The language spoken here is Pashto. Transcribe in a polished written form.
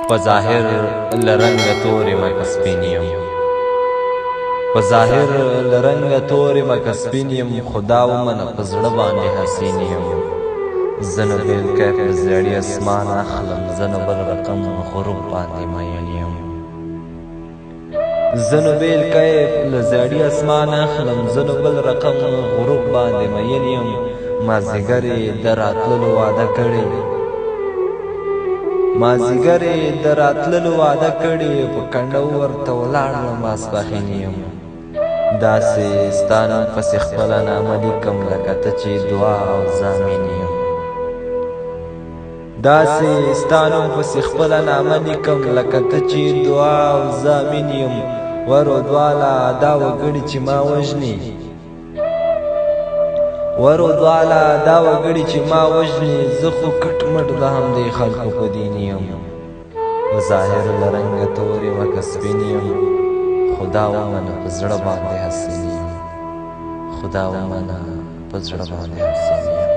په ظاهر له رنګه تورې مکه سپین یم په ظاهر له رنګه تورې مکه سپین یم خو دا ومنه په زړه باندې حسین یم زه نه بېل کیف له زړي اسمان اخلم زه نه بل رقم غروب باندې مین یم زه نه بېل کیف له زړي اسمان اخلم زه نه بل رقم غروب باندې مین یم مازدیګر یې د راتللو وعده کړې مازدیګر یې د راتللو وعده کړې په کنډه ورته ولاړم ماسپښین یم داسې ستا نوم پسې خپله نامه لیکم لکه ته چې دعا او ضامین یم داسې ستا نوم پسې خپله نامه لیکم لکه ته چې دعا او ضامین یم ورو دواله دا وګړي چې ما وژني ورو دواله دا وګړي چې ما وژني زه خو کټ مټ د همدې خلکو په دین یم په ظاهر له رنګه تورې مکه سپین یم خو دا ومنه په زړه باندې حسین یم خو دا ومنه په زړه باندې حسین یم